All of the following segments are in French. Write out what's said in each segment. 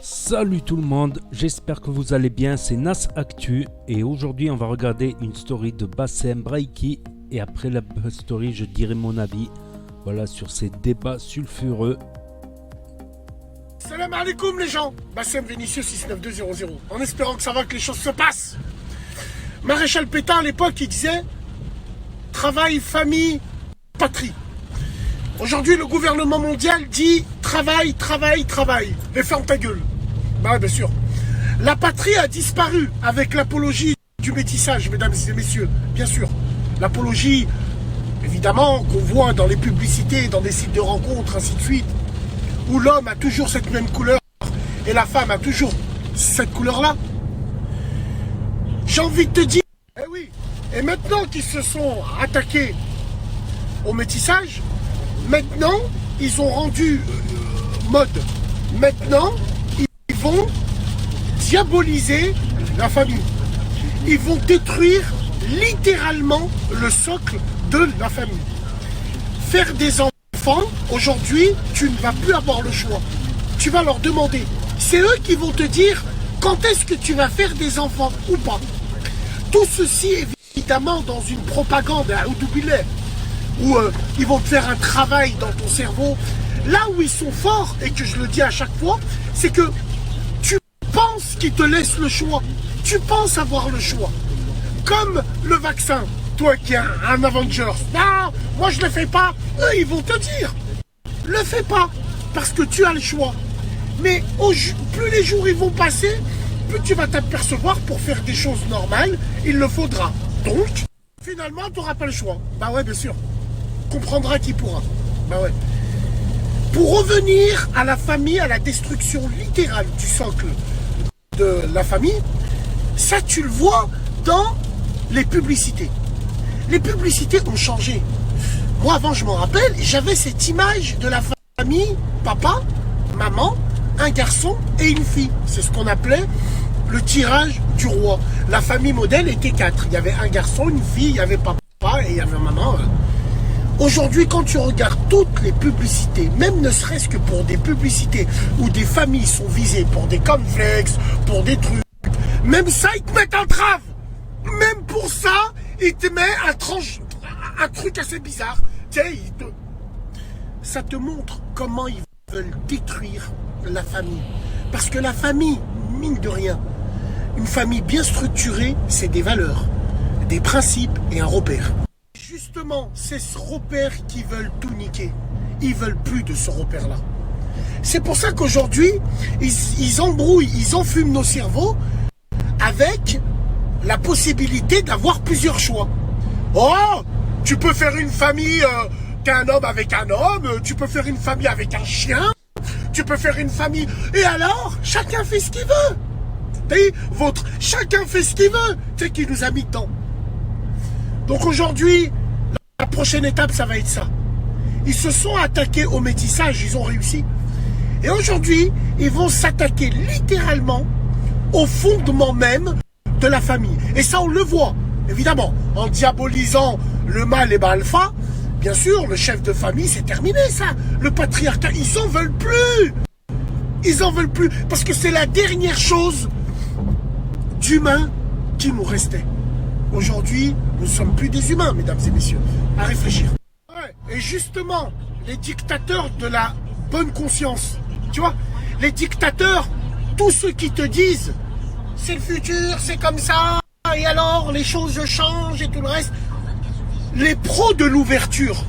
Salut tout le monde, j'espère que vous allez bien, c'est Nas Actu et aujourd'hui on va regarder une story de Bassem Braiki et après la story je dirai mon avis voilà, sur ces débats sulfureux. Salam alaikum les gens, Bassem Vinicius 69200, en espérant que ça va, que les choses se passent. Maréchal Pétain à l'époque il disait travail, famille, patrie. Aujourd'hui le gouvernement mondial dit travail, travail, travail, et ferme ta gueule. Bah bien sûr. La patrie a disparu avec l'apologie du métissage, mesdames et messieurs, bien sûr. L'apologie, évidemment, qu'on voit dans les publicités, dans des sites de rencontres, ainsi de suite, où l'homme a toujours cette même couleur et la femme a toujours cette couleur-là. J'ai envie de te dire, eh oui, et maintenant qu'ils se sont attaqués au métissage, maintenant, ils ont rendu mode. Maintenant, ils vont diaboliser la famille. Ils vont détruire littéralement le socle de la famille. Faire des enfants, aujourd'hui, tu ne vas plus avoir le choix. Tu vas leur demander. C'est eux qui vont te dire quand est-ce que tu vas faire des enfants ou pas. Tout ceci, évidemment, dans une propagande à Oudoubile, où ils vont te faire un travail dans ton cerveau. Là où ils sont forts, et que je le dis à chaque fois, c'est que tu penses qu'ils te laissent le choix. Tu penses avoir le choix. Comme le vaccin, toi qui es un Avenger. Non, moi je le fais pas. Eux, ils vont te dire, le fais pas, parce que tu as le choix. Mais plus les jours ils vont passer, plus tu vas t'apercevoir pour faire des choses normales, il le faudra. Donc, finalement, tu n'auras pas le choix. Bah ouais, bien sûr. Comprendra qui pourra. Bah ouais. Pour revenir à la famille, à la destruction littérale du socle de la famille, ça tu le vois dans les publicités. Les publicités ont changé. Moi avant je m'en rappelle, j'avais cette image de la famille, papa, maman, un garçon et une fille. C'est ce qu'on appelait le tirage du roi. La famille modèle était 4. Il y avait un garçon, une fille, il y avait papa et il y avait maman. Aujourd'hui, quand tu regardes toutes les publicités, même ne serait-ce que pour des publicités où des familles sont visées pour des cornflakes, pour des trucs, même ça, ils te mettent en trave. Même pour ça, ils te mettent un truc assez bizarre. Tu sais, ça te montre comment ils veulent détruire la famille. Parce que la famille, mine de rien, une famille bien structurée, c'est des valeurs, des principes et un repère. Justement, c'est ce repère qui veulent tout niquer. Ils veulent plus de ce repère-là. C'est pour ça qu'aujourd'hui, ils embrouillent, ils enfument nos cerveaux avec la possibilité d'avoir plusieurs choix. Oh, tu peux faire une famille, t'es un homme avec un homme, tu peux faire une famille avec un chien, tu peux faire une famille... Et alors, chacun fait ce qu'il veut. Chacun fait ce qu'il veut. C'est qui nous a mis dedans. Donc aujourd'hui, la prochaine étape, ça va être ça. Ils se sont attaqués au métissage, ils ont réussi. Et aujourd'hui, ils vont s'attaquer littéralement au fondement même de la famille. Et ça, on le voit, évidemment, en diabolisant le mâle et alpha. Bien sûr, le chef de famille, c'est terminé ça. Le patriarcat, ils en veulent plus. Ils en veulent plus. Parce que c'est la dernière chose d'humain qui nous restait. Aujourd'hui, nous ne sommes plus des humains, mesdames et messieurs. À réfléchir. Ouais. Et justement, les dictateurs de la bonne conscience, tu vois, les dictateurs, tous ceux qui te disent c'est le futur, c'est comme ça, et alors les choses changent et tout le reste. Les pros de l'ouverture,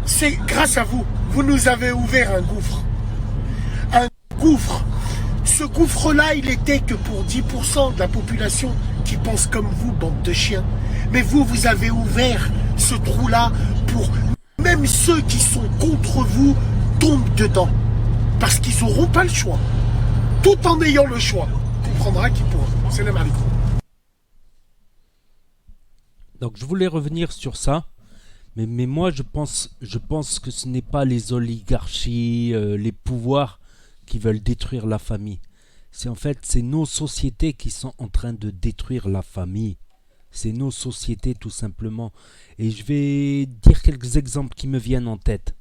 c'est grâce à vous. Vous nous avez ouvert un gouffre. Un gouffre. Ce gouffre-là, il était que pour 10% de la population qui pense comme vous, bande de chiens. Mais vous, vous avez ouvert ce trou-là pour même ceux qui sont contre vous tombent dedans. Parce qu'ils n'auront pas le choix. Tout en ayant le choix. Comprendra qui pourra. C'est le mari. Donc je voulais revenir sur ça. Mais moi je pense que ce n'est pas les oligarchies, les pouvoirs qui veulent détruire la famille. C'est nos sociétés qui sont en train de détruire la famille. C'est nos sociétés tout simplement. Et je vais dire quelques exemples qui me viennent en tête.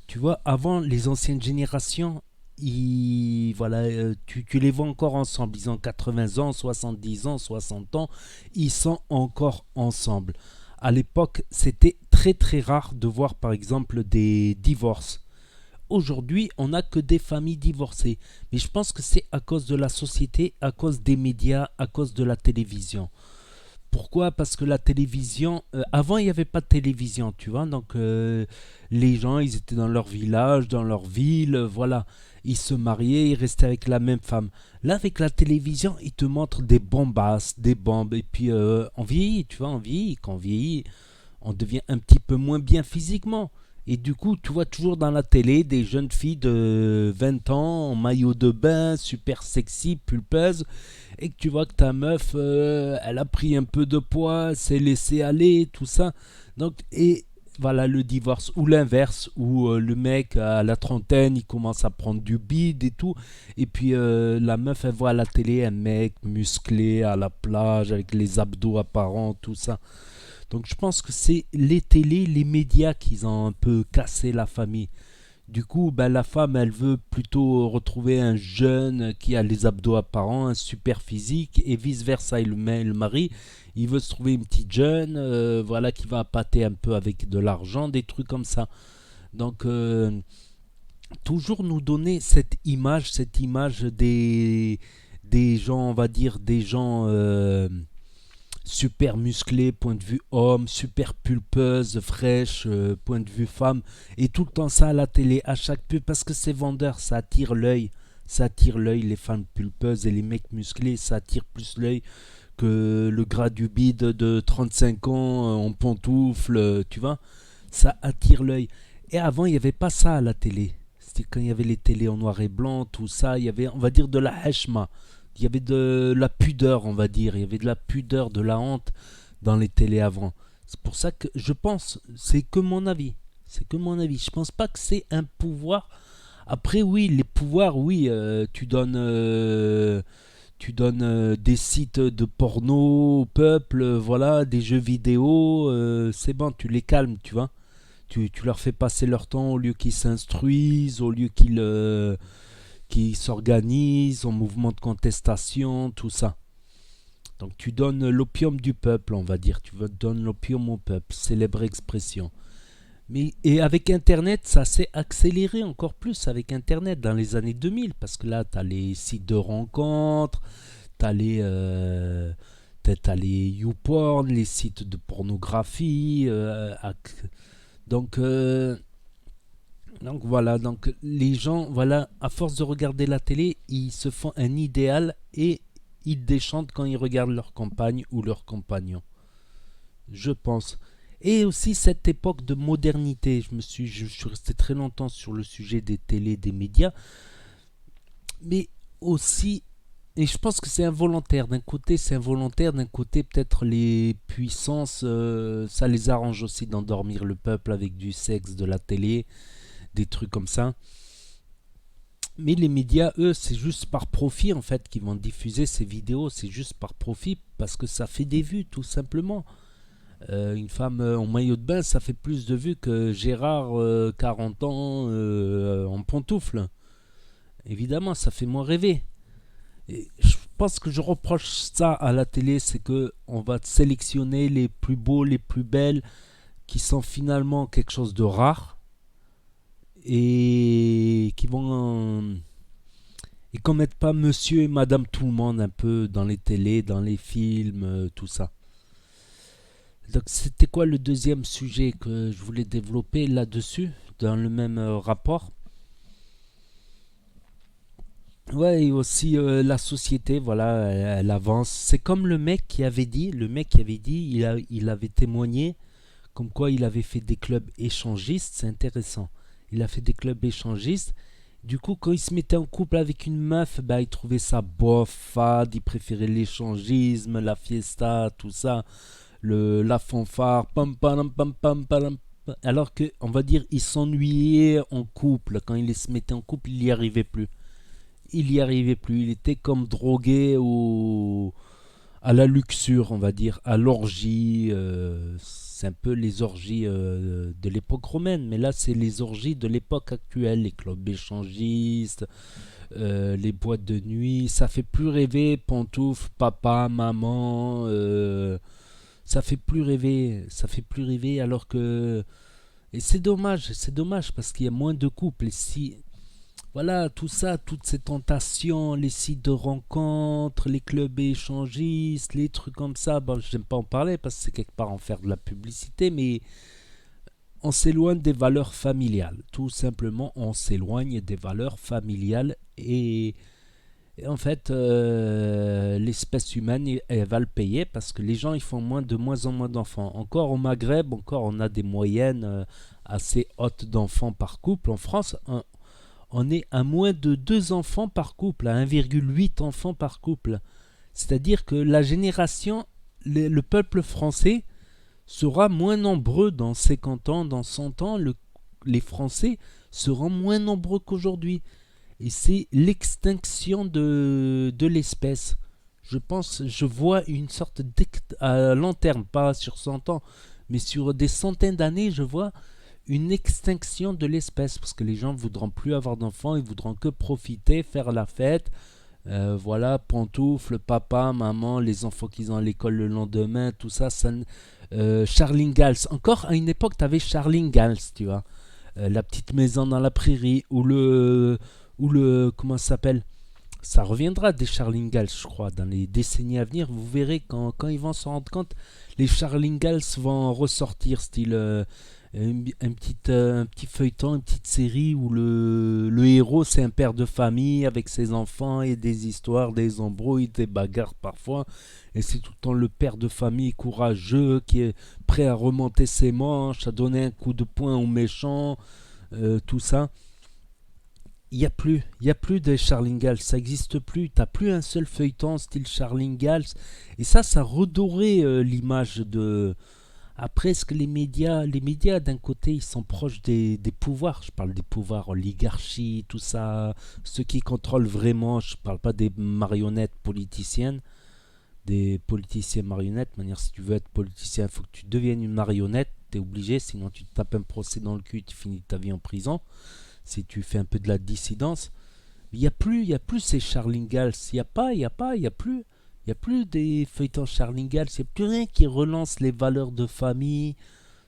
Tu vois, avant les anciennes générations, voilà, tu les vois encore ensemble. Ils ont 80 ans, 70 ans, 60 ans. Ils sont encore ensemble. À l'époque, c'était très très rare de voir par exemple des divorces. Aujourd'hui, on n'a que des familles divorcées. Mais je pense que c'est à cause de la société, à cause des médias, à cause de la télévision. Pourquoi? Parce que la télévision, avant il n'y avait pas de télévision, tu vois, donc les gens, ils étaient dans leur village, dans leur ville, voilà, ils se mariaient, ils restaient avec la même femme. Là, avec la télévision, ils te montrent des bombasses, des bombes, et puis on vieillit, tu vois, on vieillit, quand on vieillit, on devient un petit peu moins bien physiquement. Et du coup, tu vois toujours dans la télé des jeunes filles de 20 ans en maillot de bain, super sexy, pulpeuse, et que tu vois que ta meuf, elle a pris un peu de poids, s'est laissée aller, tout ça. Donc, et voilà le divorce. Ou l'inverse, où le mec à la trentaine, il commence à prendre du bide et tout. Et puis la meuf, elle voit à la télé un mec musclé à la plage, avec les abdos apparents, tout ça. Donc je pense que c'est les télés, les médias qui ont un peu cassé la famille. Du coup, ben, la femme, elle veut plutôt retrouver un jeune qui a les abdos apparents, un super physique, et vice-versa. Et le mari, il veut se trouver une petite jeune, voilà, qui va appâter un peu avec de l'argent, des trucs comme ça. Donc, toujours nous donner cette image des gens, on va dire, des gens super musclé, point de vue homme, super pulpeuse, fraîche, point de vue femme, et tout le temps ça à la télé, à chaque pub, parce que c'est vendeur, ça attire l'œil, les femmes pulpeuses et les mecs musclés, ça attire plus l'œil que le gras du bide de 35 ans en pantoufles, tu vois, ça attire l'œil. Et avant, il n'y avait pas ça à la télé. C'était quand il y avait les télés en noir et blanc, tout ça, il y avait, on va dire, de la heshma. Il y avait de la pudeur, on va dire. Il y avait de la pudeur, de la honte dans les télés avant. C'est pour ça que je pense, c'est que mon avis. C'est que mon avis. Je pense pas que c'est un pouvoir. Après, oui, les pouvoirs, oui, tu donnes des sites de porno au peuple, voilà, des jeux vidéo, c'est bon, tu les calmes, tu vois. Tu leur fais passer leur temps au lieu qu'ils s'instruisent, au lieu qu'ils s'organisent en mouvement de contestation, tout ça. Donc tu donnes l'opium du peuple, on va dire. Tu donnes l'opium au peuple, célèbre expression. Mais, et avec Internet, ça s'est accéléré encore plus avec Internet dans les années 2000, parce que là, tu as les sites de rencontres, tu as les YouPorn, les sites de pornographie. Donc, euh, donc voilà, donc les gens, voilà, à force de regarder la télé, ils se font un idéal et ils déchantent quand ils regardent leur compagne ou leur compagnon. Je pense. Et aussi cette époque de modernité. Je suis resté très longtemps sur le sujet des télés, des médias, mais aussi, et je pense que c'est involontaire. D'un côté, c'est involontaire. D'un côté, peut-être les puissances, ça les arrange aussi d'endormir le peuple avec du sexe, de la télé, des trucs comme ça. Mais les médias, eux, c'est juste par profit en fait qu'ils vont diffuser ces vidéos. C'est juste par profit parce que ça fait des vues, tout simplement. Une femme en maillot de bain, ça fait plus de vues que Gérard, 40 ans, en pantoufles. Évidemment, ça fait moins rêver. Et je pense que je reproche ça à la télé, c'est que on va sélectionner les plus beaux, les plus belles, qui sont finalement quelque chose de rare et qui vont et qu'on mette pas monsieur et madame tout le monde un peu dans les télés, dans les films, tout ça. Donc c'était quoi le deuxième sujet que je voulais développer là-dessus, dans le même rapport? Ouais, et aussi la société, voilà, elle avance. C'est comme le mec qui avait dit, il avait témoigné comme quoi il avait fait des clubs échangistes, c'est intéressant. Il a fait des clubs échangistes. Du coup, quand il se mettait en couple avec une meuf, bah, il trouvait ça bof, fade, il préférait l'échangisme, la fiesta, tout ça, la fanfare, pam pam pam pam pam. Alors que, on va dire, il s'ennuyait en couple. Quand il se mettait en couple, il n'y arrivait plus. Il n'y arrivait plus. Il était comme drogué à la luxure, on va dire, à l'orgie. C'est un peu les orgies de l'époque romaine, mais là c'est les orgies de l'époque actuelle, les clubs échangistes, les boîtes de nuit. Ça fait plus rêver pantoufles, papa, maman. Ça fait plus rêver alors que et c'est dommage parce qu'il y a moins de couples. Et si voilà, tout ça, toutes ces tentations, les sites de rencontres, les clubs échangistes, les trucs comme ça, bon, j'aime pas en parler parce que c'est quelque part en faire de la publicité, mais on s'éloigne des valeurs familiales. Tout simplement, on s'éloigne des valeurs familiales et en fait, l'espèce humaine, elle va le payer parce que les gens, ils font de moins en moins d'enfants. Encore au Maghreb, encore on a des moyennes assez hautes d'enfants par couple. En France, on est à moins de 2 enfants par couple, à 1,8 enfants par couple. C'est-à-dire que la génération, le peuple français sera moins nombreux dans 50 ans, dans 100 ans, les Français seront moins nombreux qu'aujourd'hui. Et c'est l'extinction de l'espèce. Je vois une sorte à long terme, pas sur 100 ans, mais sur des centaines d'années, je vois une extinction de l'espèce parce que les gens ne voudront plus avoir d'enfants, ils voudront que profiter, faire la fête. Voilà, pantoufles, papa, maman, les enfants qu'ils ont à l'école le lendemain, tout ça. Charlingals. Encore à une époque, tu avais Charlingals, tu vois. La petite maison dans la prairie comment ça s'appelle, ça reviendra des Charlingals, je crois, dans les décennies à venir. Vous verrez quand ils vont se rendre compte, les Charlingals vont ressortir, style un petit feuilleton, une petite série où le héros c'est un père de famille avec ses enfants et des histoires, des embrouilles, des bagarres parfois. Et c'est tout le temps le père de famille courageux qui est prêt à remonter ses manches, à donner un coup de poing aux méchants, tout ça. Il y a plus de Charlingals, ça n'existe plus. T'as plus un seul feuilleton style Charlingals. Et ça redorait l'image de. Après, est-ce que les médias d'un côté, ils sont proches des pouvoirs. Je parle des pouvoirs, oligarchie, tout ça, ceux qui contrôlent vraiment. Je parle pas des marionnettes politiciennes, des politiciens marionnettes. De manière, si tu veux être politicien, il faut que tu deviennes une marionnette. T'es obligé, sinon tu te tapes un procès dans le cul, tu finis ta vie en prison. Si tu fais un peu de la dissidence, il y a plus ces Charlingals, il y a plus des feuilletons Charlingals, il n'y a plus rien qui relance les valeurs de famille,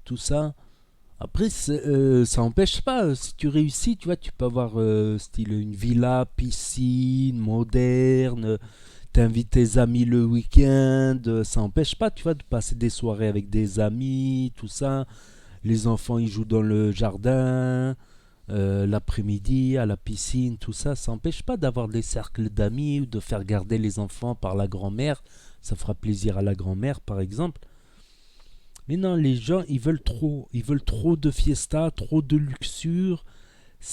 tout ça. Après, ça n'empêche pas, si tu réussis, tu vois, tu peux avoir style une villa, piscine, moderne, t'invites tes amis le week-end, ça n'empêche pas, tu vois, de passer des soirées avec des amis, tout ça. Les enfants, ils jouent dans le jardin. L'après-midi à la piscine, tout ça, ça n'empêche pas d'avoir des cercles d'amis ou de faire garder les enfants par la grand-mère. Ça fera plaisir à la grand-mère, par exemple. Mais non, les gens, ils veulent trop de fiesta, trop de luxure.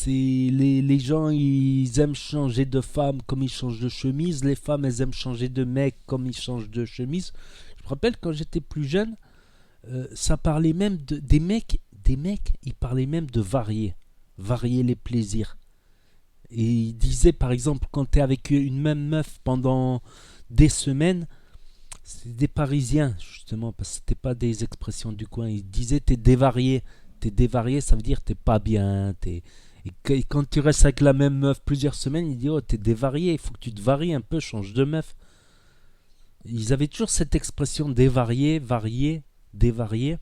Les gens, ils aiment changer de femme comme ils changent de chemise. Les femmes, elles aiment changer de mec comme ils changent de chemise. Je me rappelle quand j'étais plus jeune, ça parlait même des mecs, ils parlaient même de varier les plaisirs. Et il disait par exemple quand tu es avec une même meuf pendant des semaines, c'est des Parisiens justement parce que c'était pas des expressions du coin. Il disait t'es dévarié. T'es dévarié, ça veut dire t'es pas bien. Et quand tu restes avec la même meuf plusieurs semaines, il dit oh t'es dévarié, il faut que tu te varies un peu, change de meuf. Ils avaient toujours cette expression dévarié, varié, dévarié.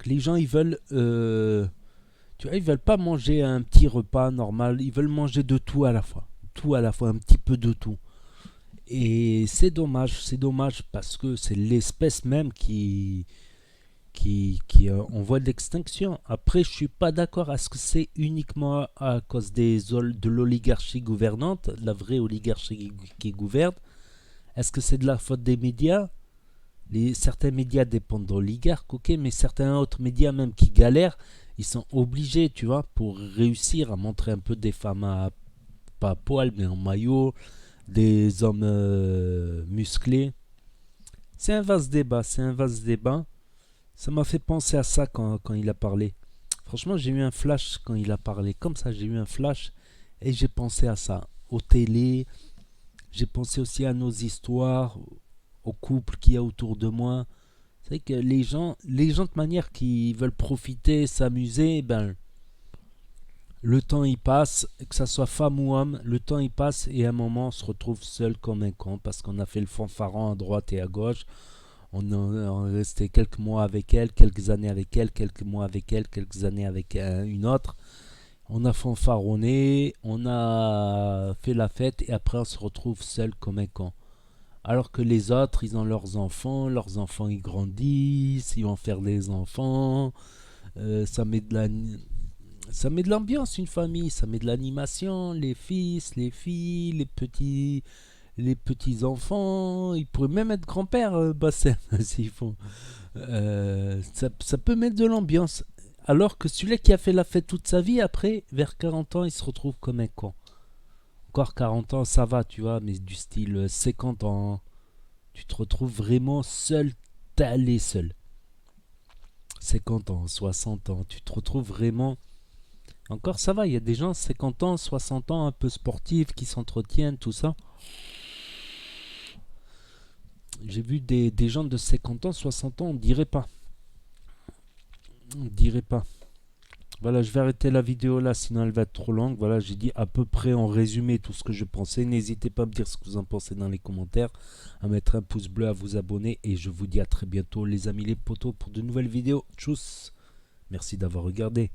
Les gens ils veulent tu vois, ils veulent pas manger un petit repas normal, ils veulent manger de tout à la fois. Tout à la fois, un petit peu de tout. Et c'est dommage parce que c'est l'espèce même qui en voie d'extinction. Après, je suis pas d'accord. Est-ce que c'est uniquement à cause de l'oligarchie gouvernante, la vraie oligarchie qui gouverne? Est-ce que c'est de la faute des médias? Certains médias dépendent d'oligarques, ok, mais certains autres médias même qui galèrent, ils sont obligés, tu vois, pour réussir à montrer un peu des femmes pas à poil, mais en maillot, des hommes musclés. C'est un vaste débat, c'est un vaste débat. Ça m'a fait penser à ça quand il a parlé. Franchement, j'ai eu un flash quand il a parlé. Comme ça, j'ai eu un flash et j'ai pensé à ça. Aux télé, J'ai pensé aussi à nos histoires, aux couples qu'il y a autour de moi. C'est vrai que les gens de manière qui veulent profiter, s'amuser, ben, le temps il passe, que ça soit femme ou homme, le temps il passe et à un moment on se retrouve seul comme un con parce qu'on a fait le fanfaron à droite et à gauche. On est resté quelques mois avec elle, quelques années avec elle, quelques mois avec elle, quelques années avec une autre. On a fanfaronné, on a fait la fête et après on se retrouve seul comme un con. Alors que les autres, ils ont leurs enfants ils grandissent, ils vont faire des enfants. Ça met de la, ça met de l'ambiance une famille, ça met de l'animation, les fils, les filles, les petits enfants. Ils pourraient même être grand-père, Bassem, s'ils font. Ça peut mettre de l'ambiance. Alors que celui-là qui a fait la fête toute sa vie, après, vers 40 ans, il se retrouve comme un con. Encore 40 ans, ça va, tu vois, mais du style 50 ans, tu te retrouves vraiment seul, t'allé seul. 50 ans, 60 ans, tu te retrouves vraiment. Encore ça va, il y a des gens 50 ans, 60 ans, un peu sportifs, qui s'entretiennent, tout ça. J'ai vu des gens de 50 ans, 60 ans, on dirait pas. On dirait pas. Voilà, je vais arrêter la vidéo là, sinon elle va être trop longue. Voilà, j'ai dit à peu près en résumé tout ce que je pensais. N'hésitez pas à me dire ce que vous en pensez dans les commentaires, à mettre un pouce bleu, à vous abonner. Et je vous dis à très bientôt les amis les potos pour de nouvelles vidéos. Tchuss. Merci d'avoir regardé.